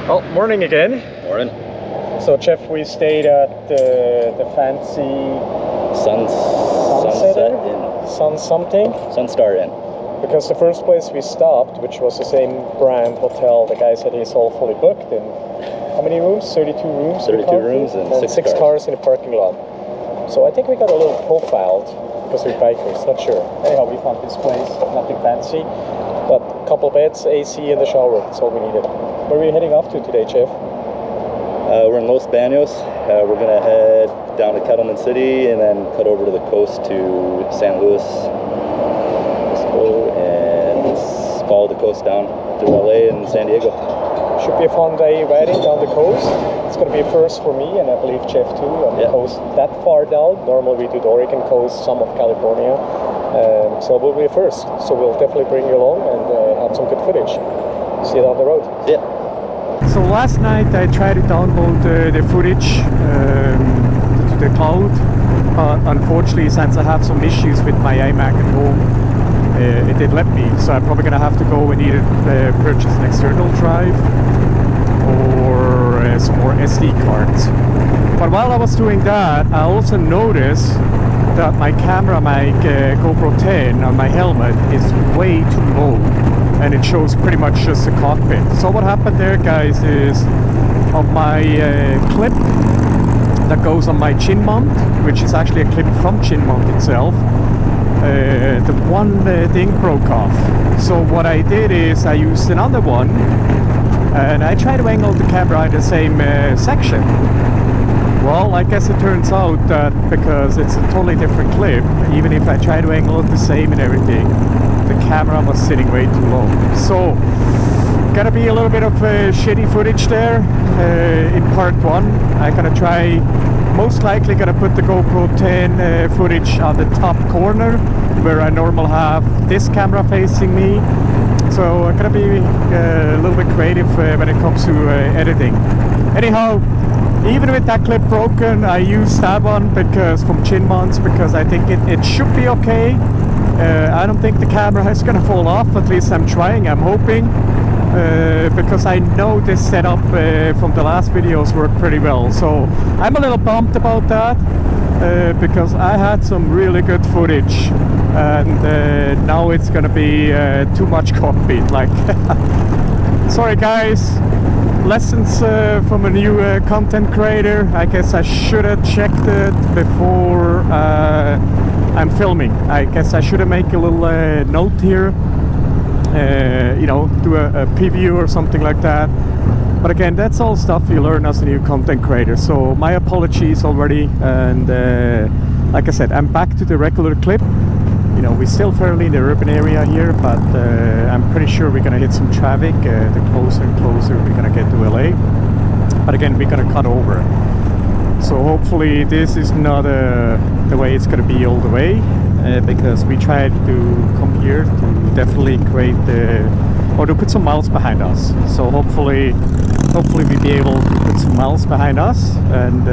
Oh, morning again. Morning. So Jeff, we stayed at the fancy Sunstar Inn. Because the first place we stopped, which was the same brand hotel, the guy said he's all fully booked in how many rooms? 32 rooms. 32 rooms and six cars in the parking lot. So I think we got a little profiled because we're bikers, not sure. Anyhow, we found this place, nothing fancy, but a couple beds, AC in the shower, that's all we needed. Where are we heading off to today, Jeff? We're in Los Baños. We're going to head down to Kettleman City and then cut over to the coast to San Luis Obispo and follow the coast down to LA and San Diego. Should be a fun day riding down the coast. It's going to be a first for me and I believe Jeff too on the coast that far down. Normally we do the Oregon coast, some of California. So it will be a first. So we'll definitely bring you along and have some good footage. See you down the road. Yeah. So last night I tried to download the footage to the cloud. Unfortunately, since I have some issues with my iMac at home, it didn't let me. So I'm probably going to have to go and either purchase an external drive or some more SD cards. But while I was doing that, I also noticed that my camera, my GoPro 10 on my helmet is way too low. And it shows pretty much just the cockpit. So what happened there, guys, is on my clip that goes on my chin mount, which is actually a clip from chin mount itself, the one thing broke off. So what I did is I used another one and I tried to angle the camera in the same section. Well, I guess it turns out that because it's a totally different clip, even if I try to angle it the same and everything, the camera was sitting way too low. So, gotta be a little bit of shitty footage there in part one. I'm gonna try, most likely gonna put the GoPro 10 footage on the top corner where I normally have this camera facing me. So I'm gonna be a little bit creative when it comes to editing. Anyhow, even with that clip broken, I used that one because from chin mounts because I think it should be okay. I don't think the camera is going to fall off, at least I'm trying, I'm hoping, because I know this setup from the last videos worked pretty well. So I'm a little bummed about that because I had some really good footage and now it's going to be too much cockpit. Like, sorry guys. Lessons from a new content creator. I guess I should have checked it before I'm filming. I guess I should have made a little note here, you know, do a preview or something like that. But again, that's all stuff you learn as a new content creator. So my apologies already. And like I said, I'm back to the regular clip. You know, we're still fairly in the urban area here, but I'm pretty sure we're gonna hit some traffic the closer and closer we're gonna get to LA. But again, we're gonna cut over. So hopefully this is not the way it's gonna be all the way, because we tried to come here to definitely create or to put some miles behind us. So hopefully we'll be able to put some miles behind us, and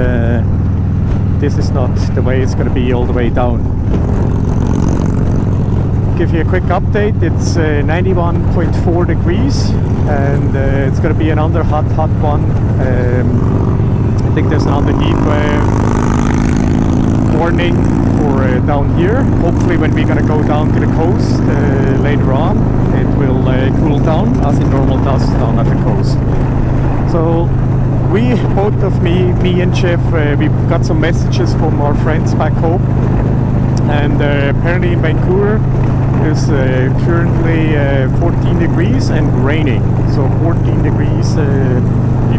this is not the way it's gonna be all the way down. Give you a quick update. It's 91.4 degrees and it's going to be another hot one. I think there's another heat wave warning for down here. Hopefully when we're going to go down to the coast later on, it will cool down as it normally does down at the coast. So we, both of me and Jeff, we got some messages from our friends back home, and apparently in Vancouver is currently 14 degrees and raining. So 14 degrees in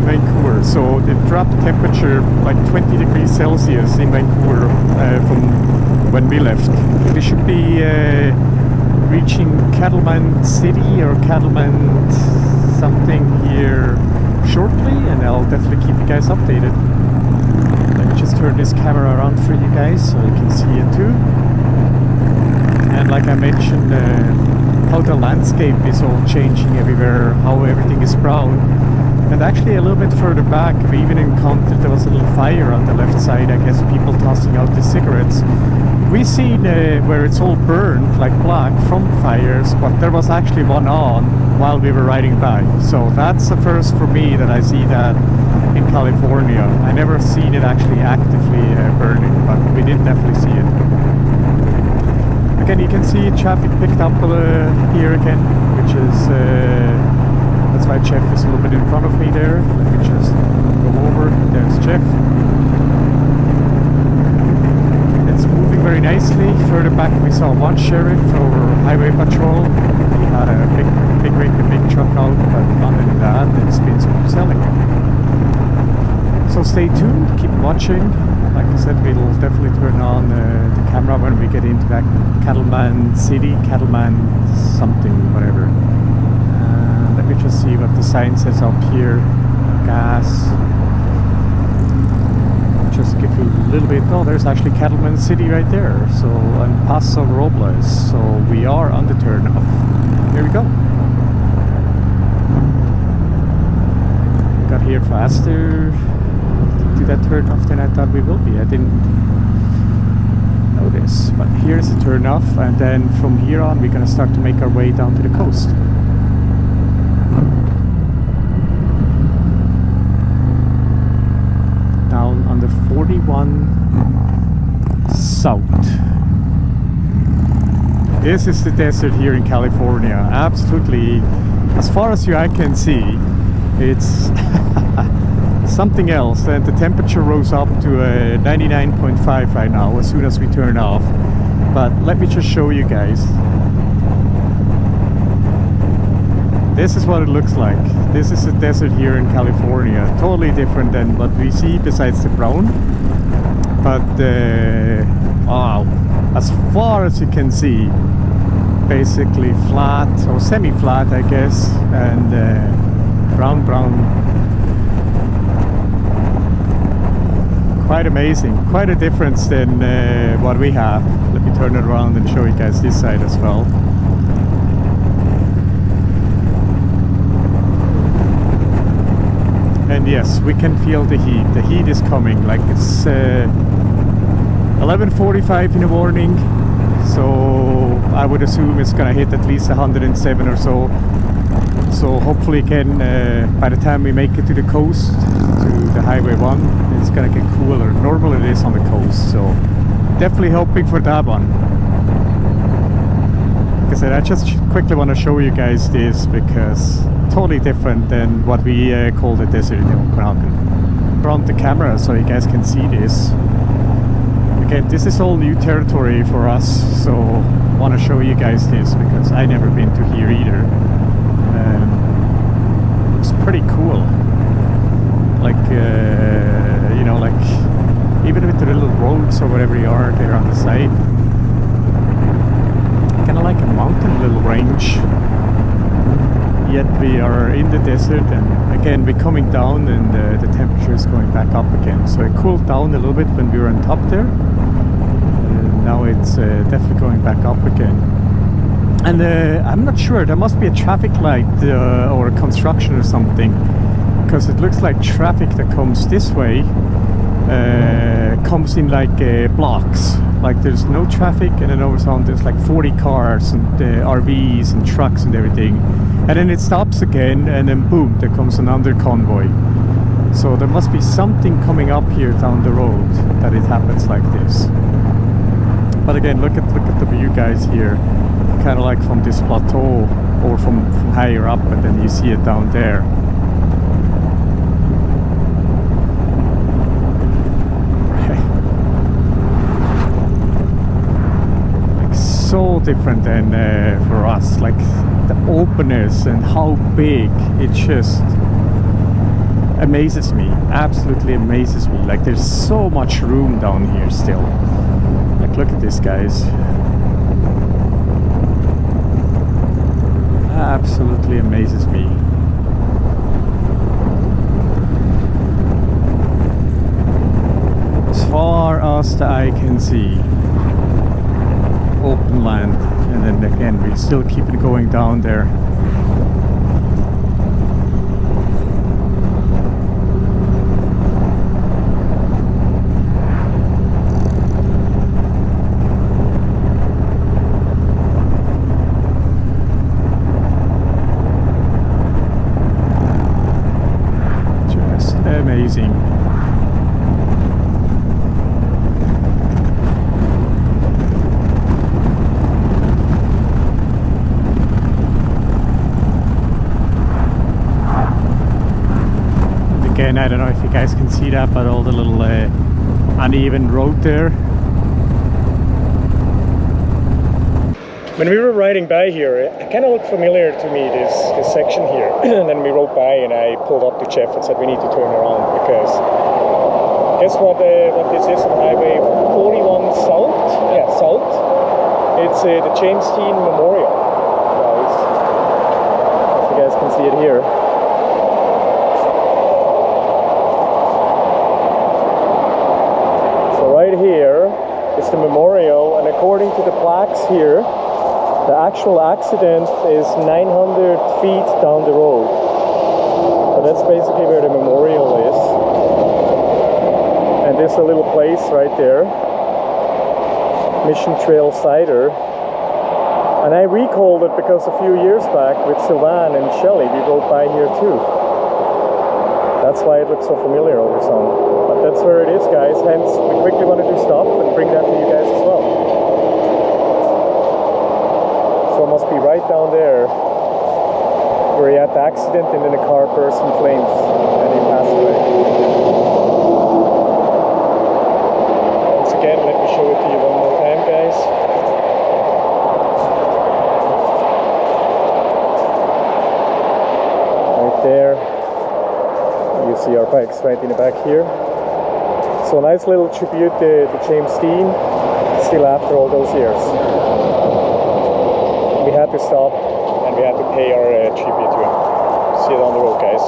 Vancouver. So they dropped the temperature like 20 degrees Celsius in Vancouver from when we left. We should be reaching Kettleman City or Kettleman something here shortly, and I'll definitely keep you guys updated. Let me just turn this camera around for you guys so you can see it too. And like I mentioned, how the landscape is all changing everywhere, how everything is brown. And actually a little bit further back, we even encountered there was a little fire on the left side, I guess people tossing out the cigarettes. we seen where it's all burned like black from fires, but there was actually one on while we were riding by. So that's the first for me that I see that in California. I never seen it actually actively burning, but we did definitely see it. Again, you can see traffic picked up here again, which is that's why Jeff is a little bit in front of me there. Let me just go over. There's Jeff. It's moving very nicely. Further back we saw one sheriff or highway patrol. He had a big rig, a big truck out, but other than that, it's been smooth sailing. So stay tuned, keep watching. Like I said, we'll definitely turn on the camera when we get into that Kettleman City, Kettleman something, whatever. Let me just see what the sign says up here. Gas. Just give you a little bit. Oh, there's actually Kettleman City right there. So, and Paso Robles. So we are on the turn off. Here we go. Got here faster to that turn off than I thought we will be. I didn't know this, but here's the turn off, and then from here on we're gonna start to make our way down to the coast. Down on the 41 South. This is the desert here in California. Absolutely, as far as I can see, it's something else. And the temperature rose up to 99.5 right now as soon as we turn off. But let me just show you guys. This is what it looks like. This is the desert here in California. Totally different than what we see besides the brown. But wow, as far as you can see, basically flat or semi-flat, I guess, and brown. Quite amazing. Quite a difference than what we have. Let me turn it around and show you guys this side as well. And yes, we can feel the heat. The heat is coming. Like it's 11:45 in the morning, so I would assume it's gonna hit at least 107 or so. So hopefully, again, by the time we make it to the coast, to the Highway 1, it's gonna get cooler. Normally it is on the coast, so definitely hoping for that one. Like I said, I just quickly want to show you guys this because totally different than what we call the desert in Okanagan. Front the camera so you guys can see this. Again, this is all new territory for us, so I want to show you guys this because I never been to here either. Looks pretty cool. Like you know, like even with the little roads or whatever you are there on the side, kind of like a mountain little range. Yet we are in the desert, and again we're coming down, and the temperature is going back up again. So it cooled down a little bit when we were on top there. Now it's definitely going back up again. And I'm not sure, there must be a traffic light or a construction or something, because it looks like traffic that comes this way comes in like blocks. Like there's no traffic, and then over time there's like 40 cars and RVs and trucks and everything. And then it stops again, and then boom, there comes another convoy. So there must be something coming up here down the road that it happens like this. But again, look at the view, guys, here. Kind of like from this plateau or from higher up, and then you see it down there. Like so different than for us. Like the openness and how big, it just amazes me. Absolutely amazes me. Like there's so much room down here still. Like look at this, guys. Absolutely amazes me. As far as the eye can see, open land, and then again we still keep it going down there. And I don't know if you guys can see that, but all the little uneven road there. When we were riding by here, it kind of looked familiar to me, this section here. And then we rode by and I pulled up to Jeff and said we need to turn around because guess what this is on Highway 41 South? Yeah, South. It's the James Dean Memorial, guys. If you guys can see it here. So right here is the memorial, and according to the plaques here, the actual accident is 900 feet down the road. So that's basically where the memorial is. And there's a little place right there, Mission Trail Cider. And I recalled it because a few years back with Sylvan and Shelley, we rode by here too. That's why it looks so familiar over some. But that's where it is, guys. Hence, we quickly wanted to stop and bring that to you guys as well. So it must be right down there where he had the accident and then the car burst in flames and he passed away. Once again, let me show it to you one more time, guys. Right there. You see our bikes right in the back here. So a nice little tribute to James Dean, still after all those years. We had to stop and we had to pay our tribute to him. See you down the road, guys.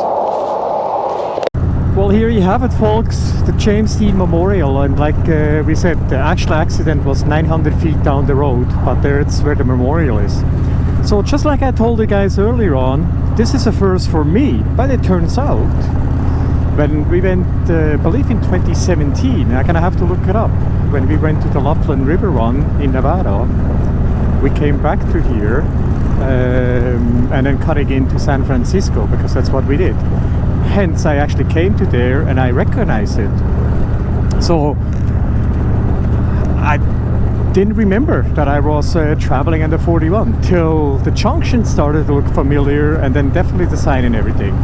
Well, here you have it, folks, the James Dean Memorial. And like we said, the actual accident was 900 feet down the road, but there's where the memorial is. So just like I told you guys earlier on, this is a first for me, but it turns out when we went, I believe in 2017, I'm gonna have to look it up, when we went to the Laughlin River Run in Nevada, we came back to here and then cutting into San Francisco because that's what we did. Hence, I actually came to there and I recognized it. So I didn't remember that I was traveling on the 41 till the junction started to look familiar, and then definitely the sign and everything.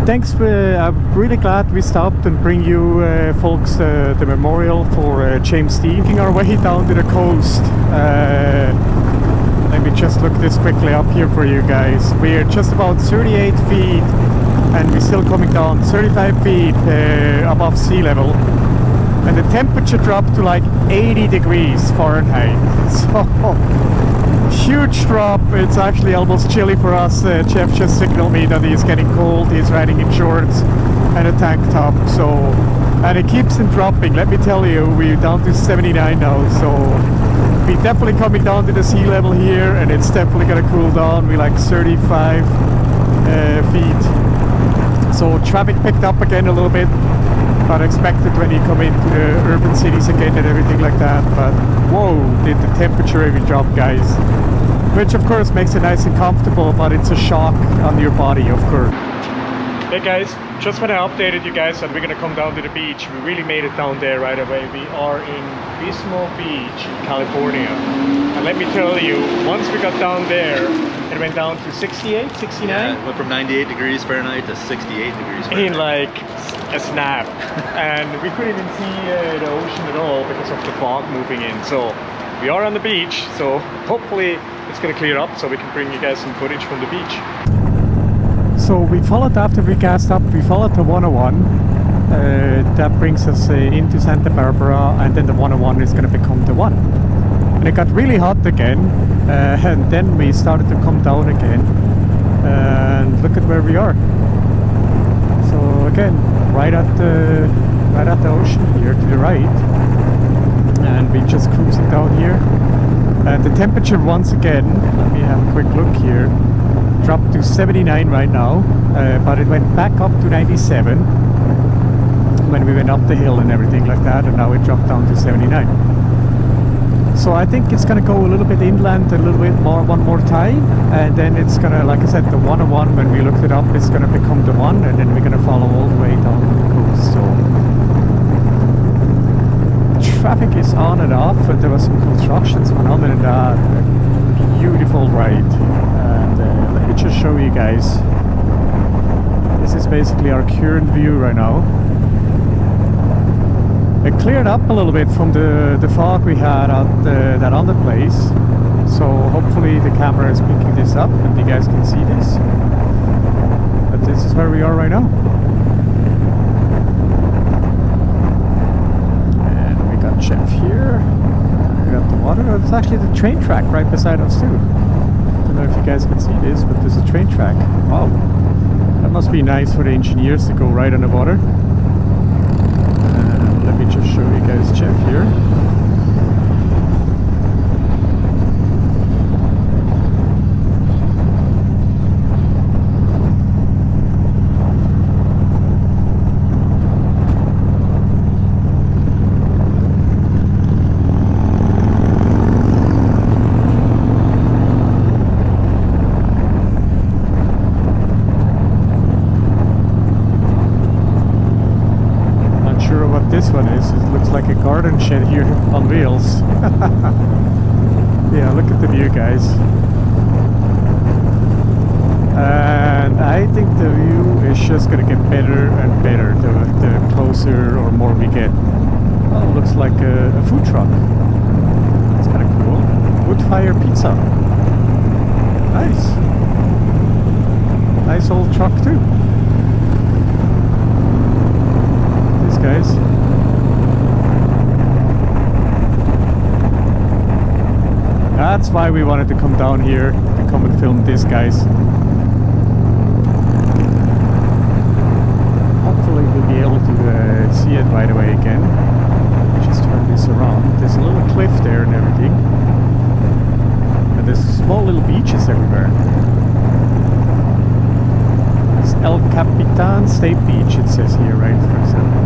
Thanks, I'm really glad we stopped and bring you folks the memorial for James Dean. Making our way down to the coast. Let me just look this quickly up here for you guys. We're just about 38 feet and we're still coming down 35 feet above sea level. And the temperature dropped to like 80 degrees Fahrenheit. So huge drop. It's actually almost chilly for us. Jeff just signaled me that he's getting cold. He's riding in shorts and a tank top. So, and it keeps on dropping. Let me tell you, we're down to 79 now. So we're definitely coming down to the sea level here, and it's definitely gonna cool down. We're like 35 feet. So traffic picked up again a little bit, but expected when you come into the urban cities again and everything like that. But whoa, did the temperature even drop, guys? Which of course makes it nice and comfortable, but it's a shock on your body, of course. Hey guys, just want to update you guys that we're gonna come down to the beach. We really made it down there right away. We are in Fresno Beach, California. And let me tell you, once we got down there, it went down to 68, 69? Yeah, it went from 98 degrees Fahrenheit to 68 degrees Fahrenheit. In like a snap. And we couldn't even see the ocean at all because of the fog moving in. So we are on the beach, so hopefully it's gonna clear up so we can bring you guys some footage from the beach. So we followed, after we gassed up, we followed the 101. That brings us into Santa Barbara, and then the 101 is going to become the 1. And it got really hot again, and then we started to come down again. And look at where we are. So again, right at the ocean here to the right, and we're just cruising down here. And the temperature once again, let me have a quick look here, dropped to 79 right now, but it went back up to 97 when we went up the hill and everything like that, and now it dropped down to 79. So I think it's gonna go a little bit inland a little bit more, one more time, and then it's gonna, like I said, the 101, when we looked it up, it's gonna become the 1, and then we're gonna follow all the way down the coast. So traffic is on and off, but there was some constructions, but other than that, a beautiful ride. And let me just show you guys This is basically our current view right now. It cleared up a little bit from the fog we had at that other place. So hopefully the camera is picking this up and you guys can see this. But this is where we are right now. And we got Jeff here. We got the water. It's actually the train track right beside us too. I don't know if you guys can see this, but there's a train track. Wow. That must be nice for the engineers to go right on the water. Let me just show you guys Jeff here. This one is. It looks like a garden shed here on wheels. Yeah, look at the view, guys. And I think the view is just gonna get better and better the closer or more we get. Oh, looks like a food truck. That's kind of cool. Wood fire pizza. Nice. Nice old truck too. These guys. That's why we wanted to come down here to come and film this, guys. Hopefully we'll be able to see it right away again. Just turn this around. There's a little cliff there and everything. And there's small little beaches everywhere. It's El Capitan State Beach, it says here, right? For example.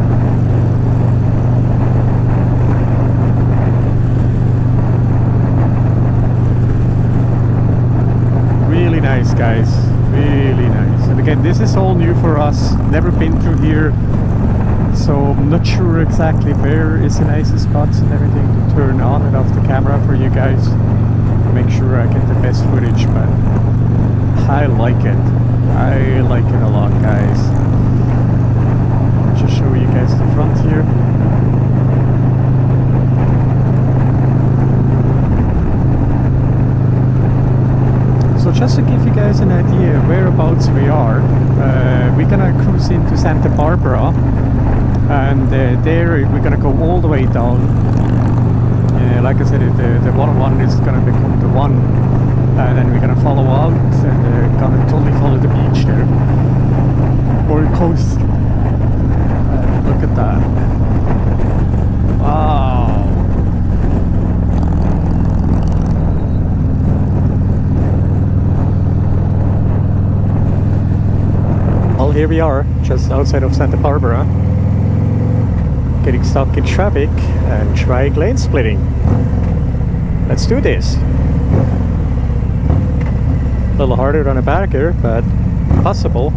Really nice, guys, really nice. And again, this is all new for us, never been through here, so I'm not sure exactly where is the nicest spots and everything to turn on and off the camera for you guys to make sure I get the best footage, but I like it a lot, guys. I'll just show you guys the front here. So just to give you guys an idea whereabouts we are, we're gonna cruise into Santa Barbara, and there we're gonna go all the way down. Like I said, the 101 is gonna become the 1, and then we're gonna follow out and gonna totally follow the beach there, or coast. Look at that! Wow. Well, here we are, just outside of Santa Barbara, getting stuck in traffic and trying lane splitting. Let's do this. A little harder than a bagger, but possible.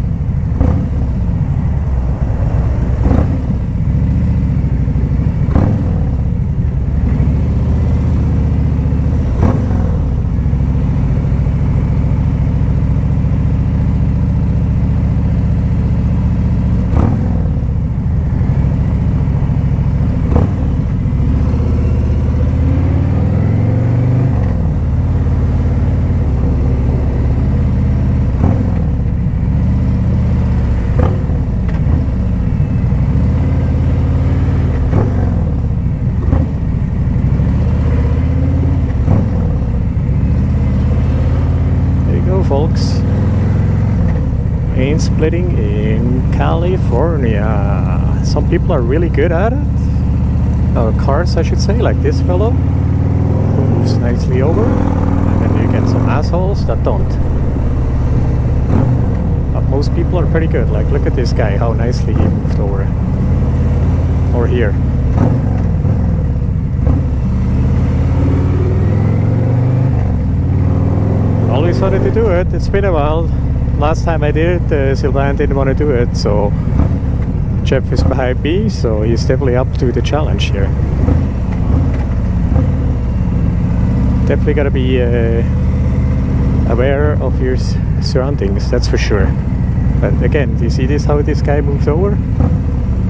Folks, lane splitting in California. Some people are really good at it, or cars I should say, like this fellow who moves nicely over, and then you get some assholes that don't. But most people are pretty good. Like, look at this guy, how nicely he moved over, or here. Always wanted to do it. It's been a while. Last time I did it, Sylvain didn't want to do it, so Jeff is behind me, so he's definitely up to the challenge here. Definitely gotta be aware of your surroundings, that's for sure. But again, do you see this, how this guy moves over?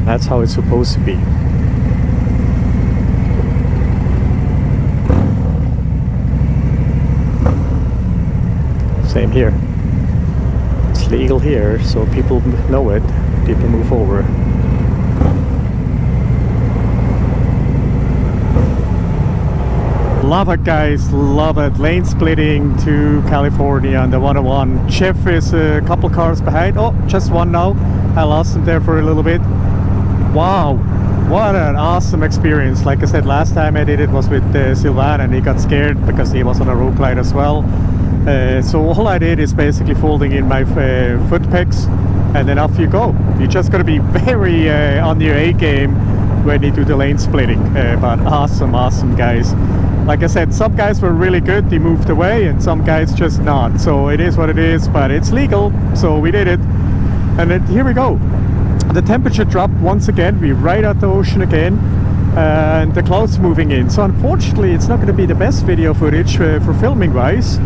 That's how it's supposed to be. Same here. It's legal here, so people know it. People move over. Love it, guys, love it. Lane splitting to California on the 101. Jeff is a couple cars behind. Oh, just one now. I lost him there for a little bit. Wow, what an awesome experience. Like I said, last time I did it was with Sylvan, and he got scared because he was on a rope light as well. So all I did is basically folding in my foot pegs, and then off you go. You just got to be very on your A game when you do the lane splitting. But awesome, awesome, guys. Like I said, some guys were really good, they moved away, and some guys just not. So it is what it is, but it's legal, so we did it. And then here we go. The temperature dropped once again, we're right at the ocean again, and the clouds moving in. So unfortunately, it's not going to be the best video footage for filming wise,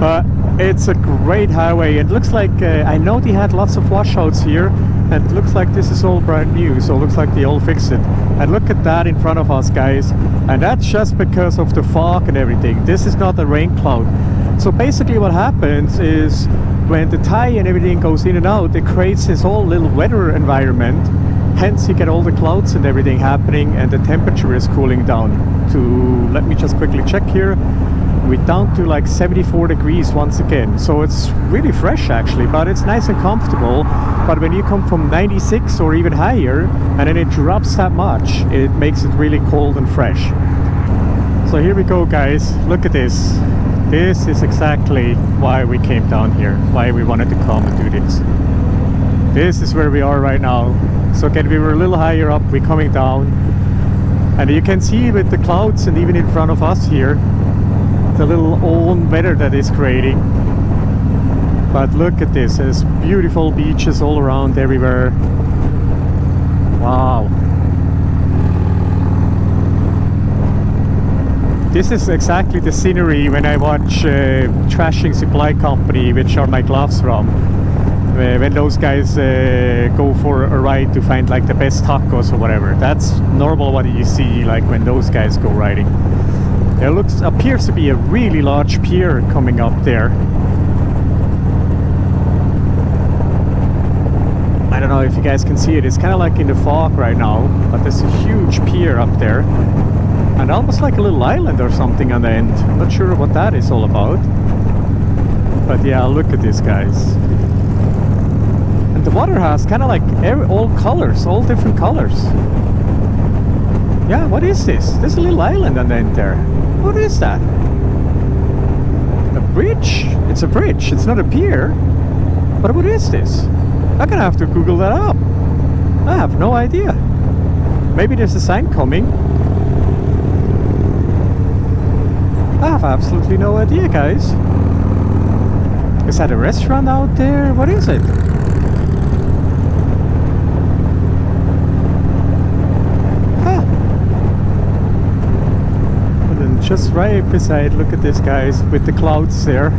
but it's a great highway. It looks like, I know they had lots of washouts here, and it looks like this is all brand new, so it looks like they all fixed it. And look at that in front of us, guys, and that's just because of the fog and everything. This is not a rain cloud. So basically what happens is when the tide and everything goes in and out, it creates this whole little weather environment. Hence you get all the clouds and everything happening, and the temperature is cooling down to, let me just quickly check here, we're down to like 74 degrees once again. So it's really fresh actually, but it's nice and comfortable. But when you come from 96 or even higher, and then it drops that much, it makes it really cold and fresh. So here we go, guys, look at this. This is exactly why we came down here, why we wanted to come and do this. This is where we are right now. So again, we were a little higher up, we're coming down, and you can see with the clouds and even in front of us here, the little own weather that is creating. But look at this, there's beautiful beaches all around everywhere. Wow. This is exactly the scenery when I watch Trashing Supply Company, which are my gloves from. When those guys go for a ride to find like the best tacos or whatever. That's normal what you see like when those guys go riding. There appears to be a really large pier coming up there. I don't know if you guys can see it. It's kind of like in the fog right now, but there's a huge pier up there, and almost like a little island or something on the end. I'm not sure what that is all about, but yeah, look at this, guys. And the water has kind of like all colors, all different colors. Yeah, what is this? There's a little island on the end there. What is that? A bridge? It's a bridge. It's not a pier. But what is this? I'm gonna have to Google that up. I have no idea. Maybe there's a sign coming. I have absolutely no idea, guys. Is that a restaurant out there? What is it? Just right beside, look at this, guys, with the clouds there,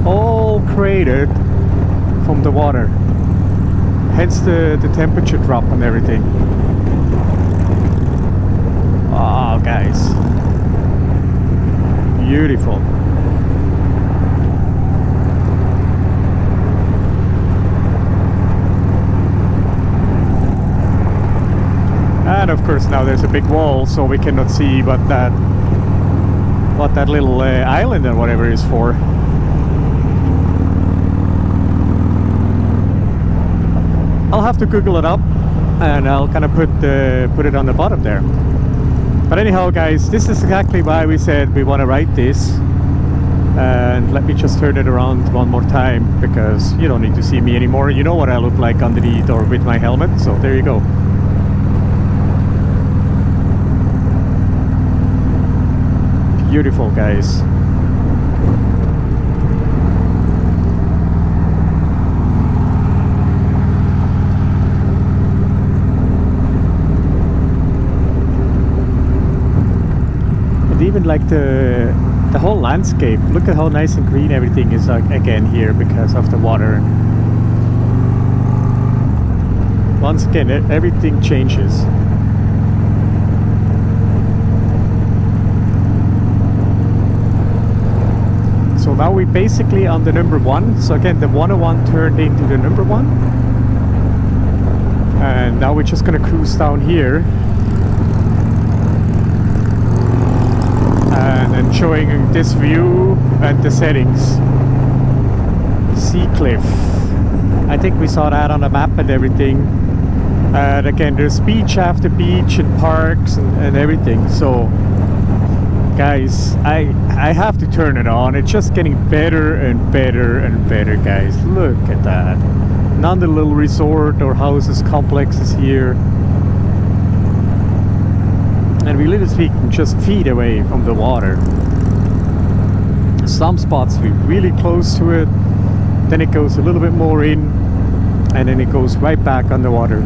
all created from the water, hence the temperature drop and everything. Wow, guys, beautiful. And of course now there's a big wall, so we cannot see what that little island or whatever is for. I'll have to Google it up, and I'll kind of put it on the bottom there. But anyhow, guys, this is exactly why we said we want to write this. And let me just turn it around one more time, because you don't need to see me anymore. You know what I look like underneath or with my helmet, so there you go. Beautiful, guys. And even like the whole landscape, look at how nice and green everything is again here because of the water. once again, everything changes. So now we're basically on the number 1. So again, the 101 turned into the number 1. And now we're just gonna cruise down here and enjoying this view and the settings. Sea cliff. I think we saw that on the map and everything. And again, there's beach after beach and parks and everything. So guys, I have to turn it on. It's just getting better and better and better, guys. Look at that. Another little resort or houses complexes here. And we literally speaking just feet away from the water. Some spots we're really close to it. Then it goes a little bit more in. And then it goes right back on the water.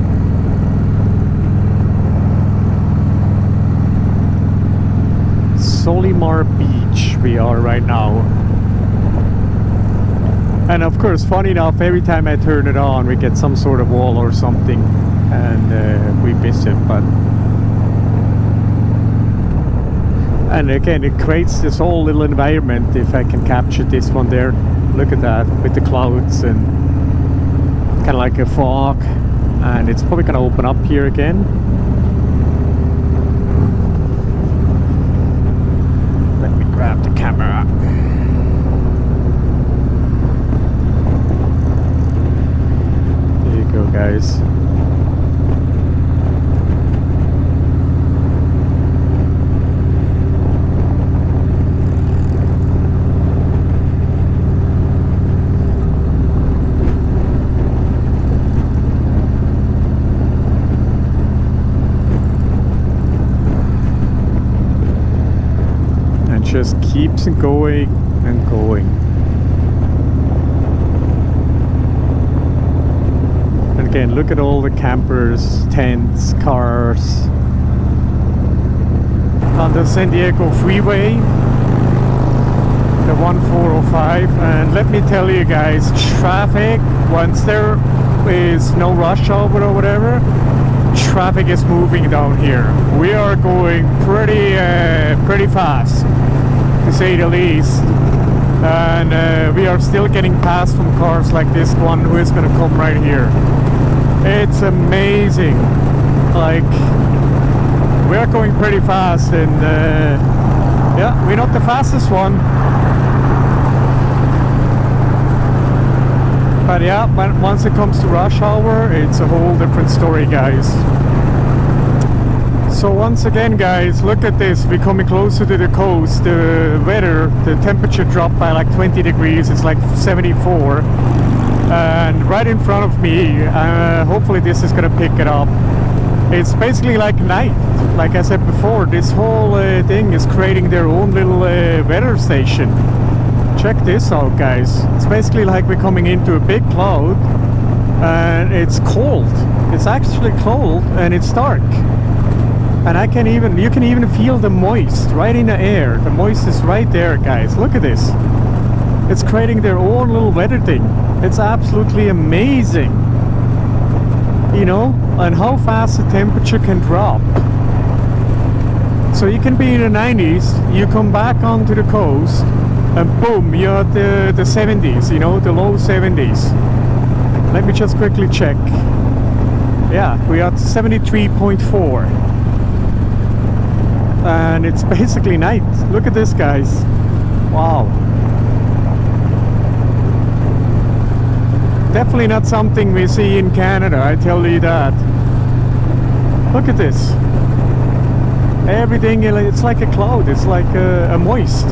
Solimar Beach we are right now. And of course, funny enough, every time I turn it on we get some sort of wall or something and we miss it. But and again, it creates this whole little environment. If I can capture this one there, look at that with the clouds and kind of like a fog, and it's probably gonna open up here again. Grab the camera. There you go, guys. Just keeps going and going. And again, look at all the campers, tents, cars on the San Diego freeway, the 1405. And let me tell you guys, traffic, once there is no rush hour or whatever, traffic is moving down here. We are going pretty fast, to say the least, and we are still getting passed from cars like this one who is going to come right here. It's amazing. Like, we are going pretty fast, and yeah, we're not the fastest one, but yeah, once it comes to rush hour, it's a whole different story, guys. So once again, guys, look at this. We're coming closer to the coast. The weather, the temperature dropped by like 20 degrees. It's like 74. And right in front of me, hopefully this is going to pick it up. It's basically like night. Like I said before, this whole thing is creating their own little weather station. Check this out, guys. It's basically like we're coming into a big cloud. And it's cold. It's actually cold and it's dark. And you can even feel the moist right in the air. The moist is right there, guys. Look at this. It's creating their own little weather thing. It's absolutely amazing. You know, and how fast the temperature can drop. So you can be in the 90s, you come back onto the coast, and boom, you're at the 70s, you know, the low 70s. Let me just quickly check. Yeah, we are at 73.4. And it's basically night. Look at this, guys. Wow. Definitely not something we see in Canada, I tell you that. Look at this. Everything, it's like a cloud. It's like a moist.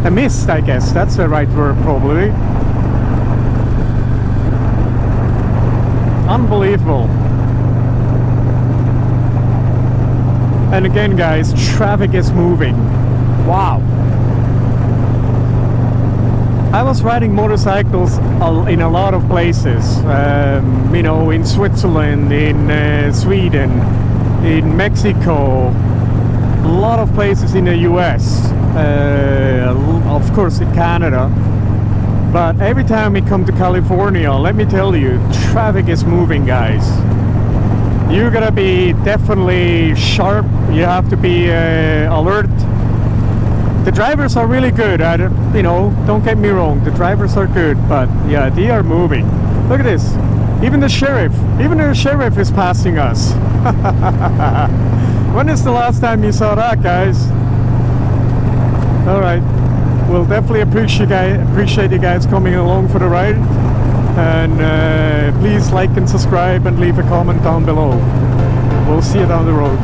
A mist, I guess. That's the right word, probably. Unbelievable. And again, guys, traffic is moving. Wow. I was riding motorcycles in a lot of places. You know, in Switzerland, in Sweden, in Mexico, a lot of places in the US, of course in Canada. But every time we come to California, let me tell you, traffic is moving, guys. you gotta be definitely sharp. You have to be alert. The drivers are really good. You know, don't get me wrong, the drivers are good, but yeah, they are moving. Look at this. Even the sheriff is passing us. When is the last time you saw that, guys? All right, we'll definitely appreciate you guys coming along for the ride, and please like and subscribe and leave a comment down below. We'll see you down the road.